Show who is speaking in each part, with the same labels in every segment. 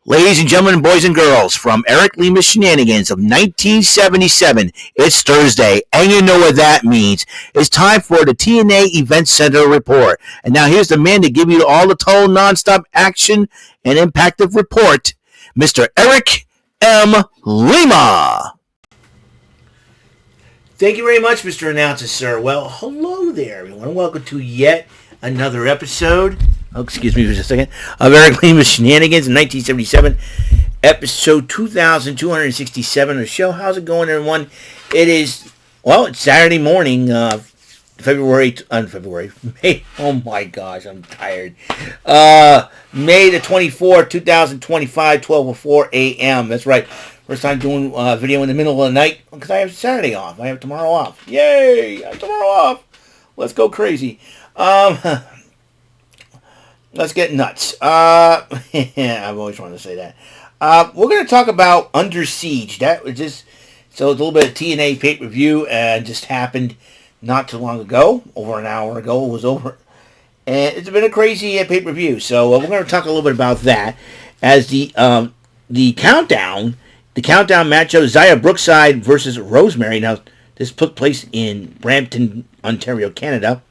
Speaker 1: Ladies and gentlemen, boys and girls, from Lima Shenanigans of 1977, it's Thursday, and you know what that means. It's time for the TNA Event Center report. And now here's the man to give you all the total nonstop action and impactful report, Mr. Eric M. Lima. Thank you very much, Mr. Announcer, sir. Well, hello there, everyone. Welcome to yet another episode. Oh, excuse me for just a second. Of Eric Lima's Shenanigans in 1977, episode 2267 of the show. How's it going, everyone? It's Saturday morning, May, oh my gosh, I'm tired. May the 24th, 2025, 12:04 a.m. That's right. First time doing a video in the middle of the night because I have Saturday off. I have tomorrow off. Yay! I have tomorrow off. Let's go crazy. Let's get nuts. I've always wanted to say that. We're going to talk about Under Siege. That was just it's a little bit of TNA pay-per-view and just happened not too long ago. Over an hour ago, it was over. And it's been a crazy pay-per-view. So we're going to talk a little bit about that as the countdown matchup, Zaya Brookside versus Rosemary. Now, this took place in Brampton, Ontario, Canada.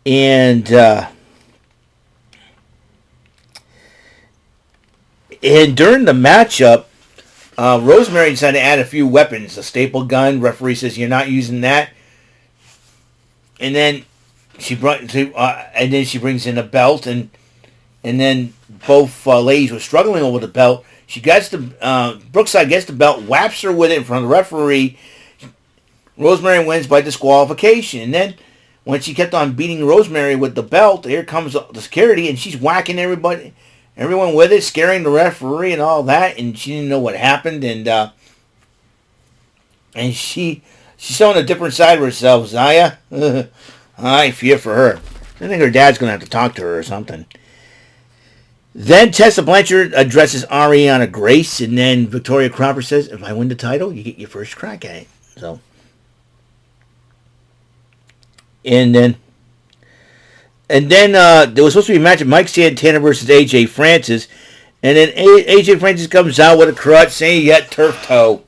Speaker 1: And during the matchup, Rosemary decided to add a few weapons. A staple gun. Referee says you're not using that. And then she brings in a belt, and then both ladies were struggling over the belt. She gets Brookside gets the belt, whaps her with it in front of the referee. Rosemary wins by disqualification. And then when she kept on beating Rosemary with the belt, here comes the security, and she's whacking everyone with it, scaring the referee and all that, and she didn't know what happened, and she's showing a different side of herself, Zaya. I fear for her. I think her dad's going to have to talk to her or something. Then Tessa Blanchard addresses Ariana Grace, and then Victoria Cropper says, if I win the title, you get your first crack at it. So, and then there was supposed to be a match of Mike Santana versus AJ Francis. And then AJ Francis comes out with a crutch saying he got turf toe.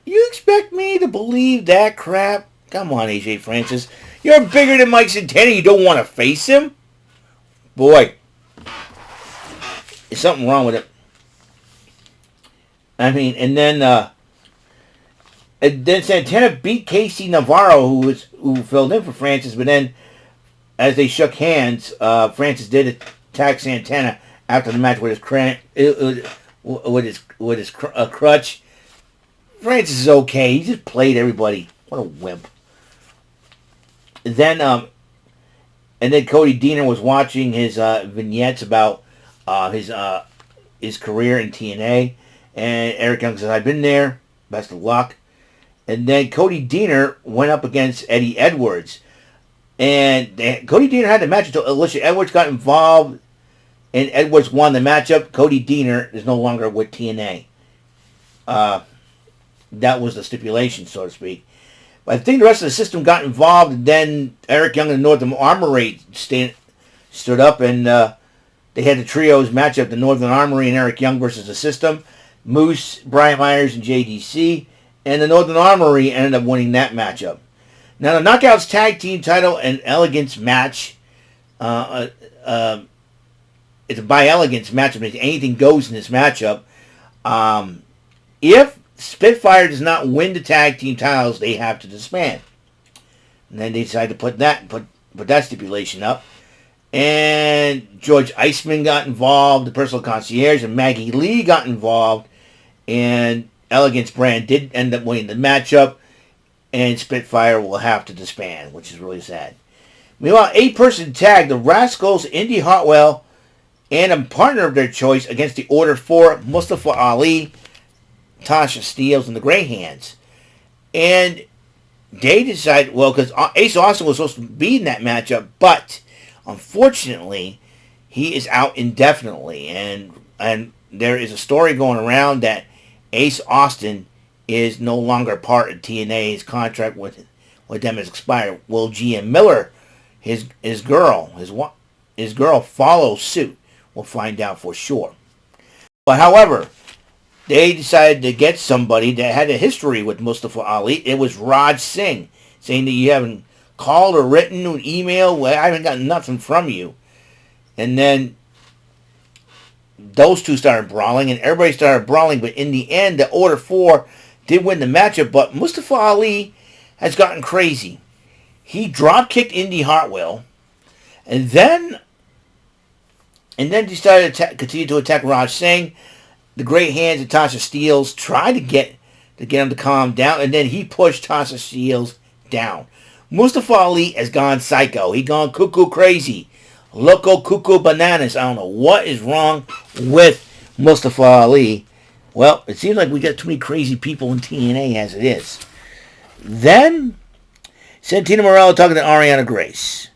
Speaker 1: You expect me to believe that crap? Come on, AJ Francis. You're bigger than Mike Santana. You don't want to face him? Boy, there's something wrong with it. I mean, and then Santana beat Casey Navarro, who filled in for Francis, but then as they shook hands, Francis did attack Santana after the match with his crutch. Francis is okay. He just played everybody. What a wimp. And then Cody Deaner was watching his vignettes about his career in TNA, and Eric Young says, "I've been there. Best of luck." And then Cody Deaner went up against Eddie Edwards. And Cody Deaner had the match until Alicia Edwards got involved, and Edwards won the matchup. Cody Deaner is no longer with TNA. That was the stipulation, so to speak. But I think the rest of the system got involved, and then Eric Young and Northern Armory stood up, and they had the trios matchup, the Northern Armory and Eric Young versus the system. Moose, Brian Myers, and JDC. And the Northern Armory ended up winning that matchup. Now, the Knockouts Tag Team title and Elegance match, it's a by Elegance matchup. Anything goes in this matchup. If Spitfire does not win the tag team titles, they have to disband. And then they decided to put that stipulation up. And George Iceman got involved, the personal concierge, and Maggie Lee got involved. And Elegance brand did end up winning the matchup. And Spitfire will have to disband, which is really sad. Meanwhile, 8-person tag, the Rascals, Indy Hartwell, and a partner of their choice against the Order 4, Mustafa Ali, Tasha Steeles, and the Grey Hands. And they decided, because Ace Austin was supposed to be in that matchup, but unfortunately, he is out indefinitely. And there is a story going around that Ace Austin is no longer part of TNA. His contract with them has expired. Will GM Miller, his girl follow suit? We'll find out for sure. But however, they decided to get somebody that had a history with Mustafa Ali. It was Raj Singh, saying that you haven't called or written an email. Well, I haven't gotten nothing from you. And then those two started brawling, and everybody started brawling. But in the end, the Order 4 did win the matchup. But Mustafa Ali has gotten crazy. He drop-kicked Indy Hartwell, and then decided to continue to attack Raj Singh. The great hands of Tasha Steelz tried to get him to calm down, and then he pushed Tasha Steelz down. Mustafa Ali has gone psycho. He gone cuckoo crazy. Loco cuckoo bananas. I don't know what is wrong with Mustafa Ali. Well, it seems like we got too many crazy people in TNA as it is. Then, Santino Marella talking to Ariana Grace.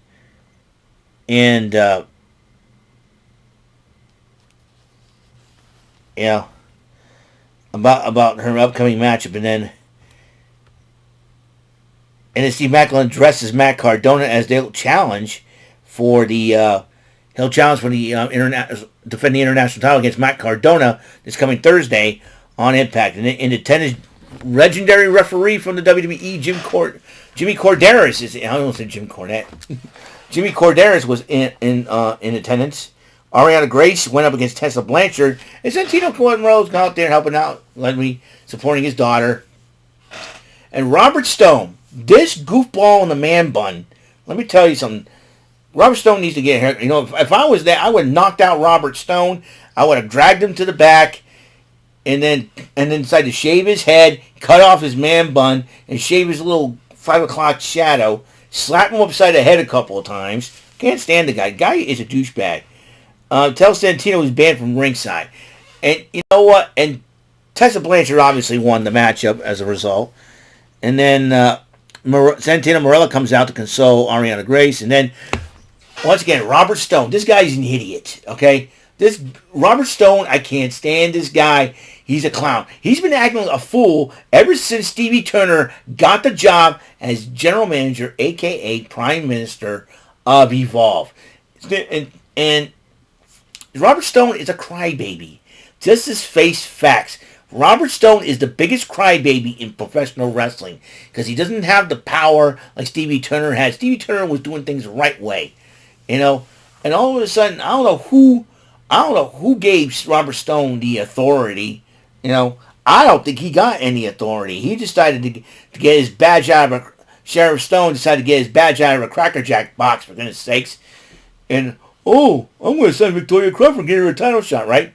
Speaker 1: And, yeah, about her upcoming matchup, and then Steve Maclin dresses Matt Cardona as they'll challenge for the he'll challenge for the defend the international title against Matt Cardona this coming Thursday on Impact. And in attendance, legendary referee from the WWE, Jimmy Corderas is. I don't say Jim Cornette. Jimmy Corderas was in attendance. Ariana Grace went up against Tessa Blanchard. And Santino Marella got out there helping out, supporting his daughter. And Robert Stone, this goofball in the man bun, let me tell you something. Robert Stone needs to get a haircut. You know, if I was there, I would have knocked out Robert Stone. I would have dragged him to the back and then decided to shave his head, cut off his man bun, and shave his little 5 o'clock shadow, slap him upside the head a couple of times. Can't stand the guy. Guy is a douchebag. Tell Santino he's banned from ringside. And you know what? And Tessa Blanchard obviously won the matchup as a result. And then Santino Marella comes out to console Ariana Grace. And then, once again, Robert Stone. This guy's an idiot, okay? This Robert Stone, I can't stand this guy. He's a clown. He's been acting like a fool ever since Stevie Turner got the job as general manager, a.k.a. Prime Minister of Evolve. And Robert Stone is a crybaby. Just his face facts. Robert Stone is the biggest crybaby in professional wrestling because he doesn't have the power like Stevie Turner had. Stevie Turner was doing things the right way, you know. And all of a sudden, I don't know who gave Robert Stone the authority. You know, I don't think he got any authority. He decided to get his badge out of Sheriff Stone decided to get his badge out of a Cracker Jack box, for goodness sakes. And I'm going to send Victoria Crawford get her a title shot, right?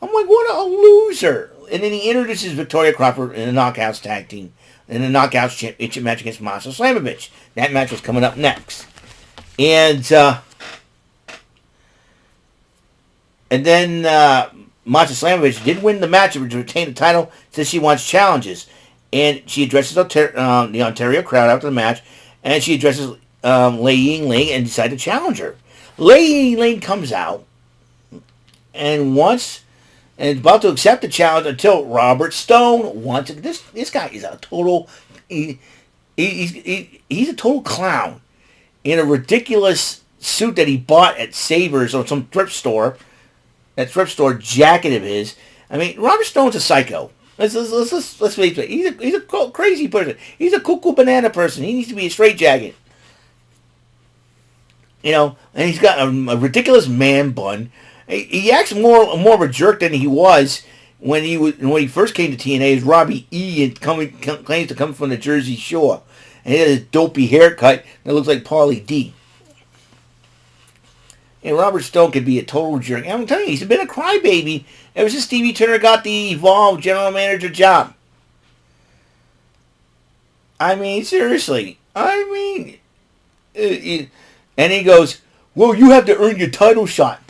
Speaker 1: I'm like, what a loser. And then he introduces Victoria Crawford in a Knockouts tag team, in a Knockouts championship match against Masha Slamovich. That match was coming up next. And then Masha Slamovich did win the match and retain the title since she wants challenges. And she addresses the Ontario crowd after the match, and she addresses Lei Ying and decides to challenge her. Lei Ying comes out and is about to accept the challenge until Robert Stone wants it. This guy is a total he's a total clown in a ridiculous suit that he bought at Savers or some thrift store. That thrift store jacket of his. I mean, Robert Stone's a psycho. Let's face it. He's a crazy person. He's a cuckoo banana person. He needs to be a straitjacket. You know, and he's got a ridiculous man bun. He acts more of a jerk than he was when he first came to TNA as Robbie E. and claims to come from the Jersey Shore. And he has a dopey haircut that looks like Paulie D. And Robert Stone could be a total jerk. And I'm telling you, he's been a crybaby ever since Stevie Turner got the Evolve general manager job. I mean, seriously. I mean, and he goes, well, you have to earn your title shot.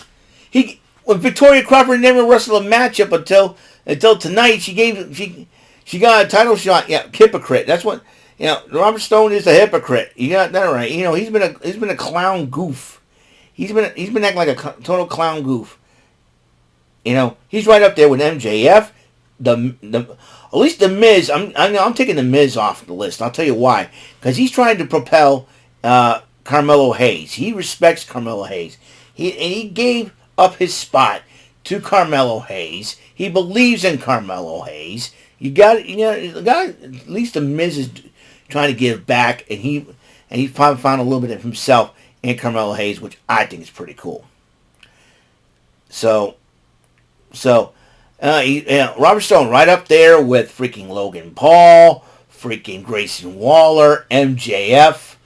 Speaker 1: When Victoria Crawford never wrestled a matchup until tonight, she got a title shot. Yeah, hypocrite. That's what, you know, Robert Stone is a hypocrite. You got that right. You know, he's been a clown goof. He's been acting like a total clown goof. You know, he's right up there with MJF. At least the Miz. I'm taking the Miz off the list. I'll tell you why. Because he's trying to propel Carmelo Hayes. He respects Carmelo Hayes. He gave up his spot to Carmelo Hayes. He believes in Carmelo Hayes. You got at least the Miz is trying to give back, and he found a little bit of himself in Carmelo Hayes, which I think is pretty cool. So Robert Stone right up there with freaking Logan Paul, freaking Grayson Waller, MJF,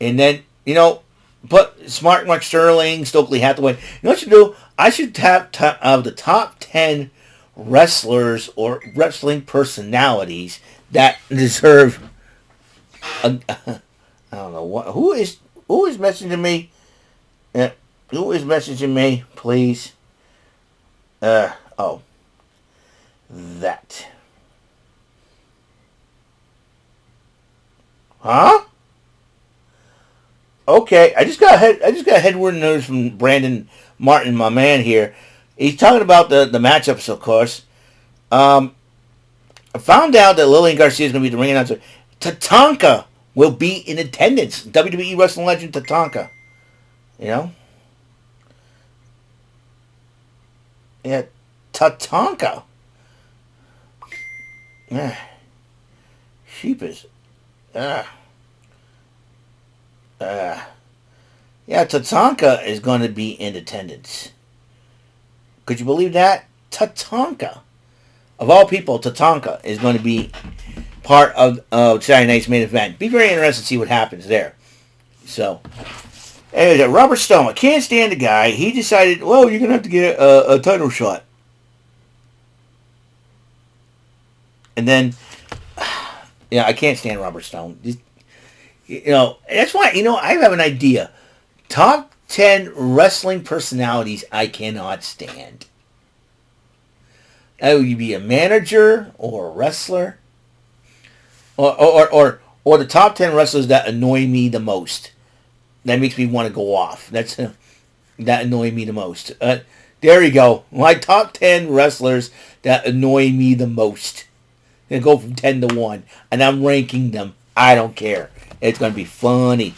Speaker 1: and then put Smart Mark Sterling, Stokely Hathaway. You know what you do? I should have the top 10 wrestlers or wrestling personalities that deserve. I don't know who is messaging me. Who is messaging me? Please. That. Huh? Okay, I just got a headward notice from Brandon Martin, my man here. He's talking about the matchups, of course. I found out that Lillian Garcia is going to be the ring announcer. Tatanka will be in attendance. WWE wrestling legend Tatanka. Yeah, Tatanka. Sheepish. Tatanka is going to be in attendance. Could you believe that? Tatanka. Of all people, Tatanka is going to be part of Saturday night's main event. Be very interested to see what happens there. So, anyway, Robert Stone. I can't stand the guy. He decided, well, you're going to have to get a title shot. And then, I can't stand Robert Stone. That's why, I have an idea. Top 10 wrestling personalities I cannot stand. Would you be a manager or a wrestler? Or the top 10 wrestlers that annoy me the most. That makes me want to go off. That annoy me the most. There you go. My top 10 wrestlers that annoy me the most. Going to go from 10 to 1. And I'm ranking them. I don't care. It's going to be funny.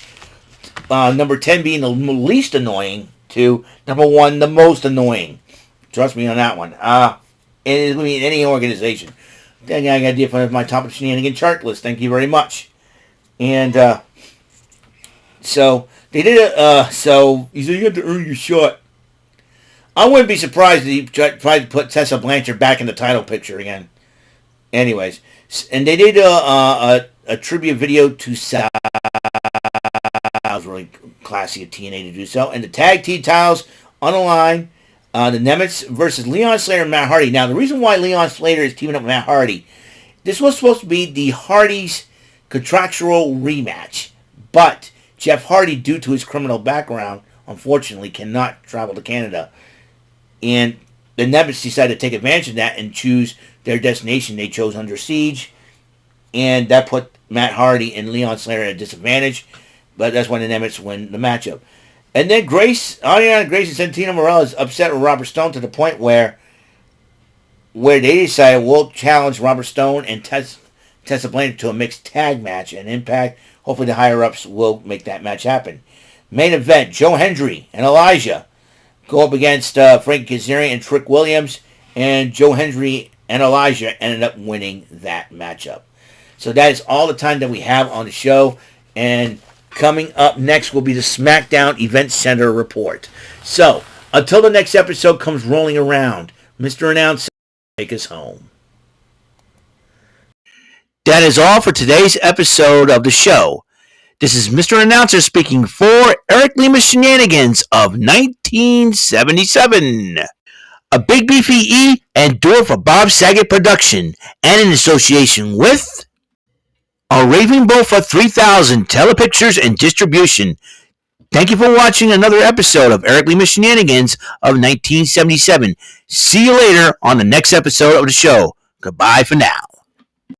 Speaker 1: Number 10 being the least annoying to number 1, the most annoying. Trust me on that one. It's going to be in any organization. Then I got a idea for my top of Shenanigans chart list. Thank you very much. And so they did so he said you have to earn your shot. I wouldn't be surprised if he tried to put Tessa Blanchard back in the title picture again. Anyways, and they did a tribute video to Sal. It was really classy of TNA to do so. And the tag team titles on the line. The Nemets versus Leon Slater and Matt Hardy. Now, the reason why Leon Slater is teaming up with Matt Hardy, this was supposed to be the Hardys' contractual rematch. But Jeff Hardy, due to his criminal background, unfortunately cannot travel to Canada. And the Nemets decided to take advantage of that and choose their destination. They chose Under Siege. And that put Matt Hardy and Leon Slater at a disadvantage. But that's when the Nemets win the matchup. And then Ariana Grace and Santino Marella is upset with Robert Stone to the point where they decided we'll challenge Robert Stone and Tessa Blanchard to a mixed tag match and Impact. Hopefully the higher-ups will make that match happen. Main event, Joe Hendry and Elijah go up against Frank Kazarian and Trick Williams. And Joe Hendry and Elijah ended up winning that matchup. So that is all the time that we have on the show. And coming up next will be the SmackDown Event Center report. So, until the next episode comes rolling around, Mr. Announcer, take us home. That is all for today's episode of the show. This is Mr. Announcer speaking for Eric Lima Shenanigans of 1977. A Big Beefy E and do it for Bob Saget production and in association with a Raving Bull for 3000 Telepictures and Distribution. Thank you for watching another episode of Eric Lima Shenanigans of 1977. See you later on the next episode of the show. Goodbye for now.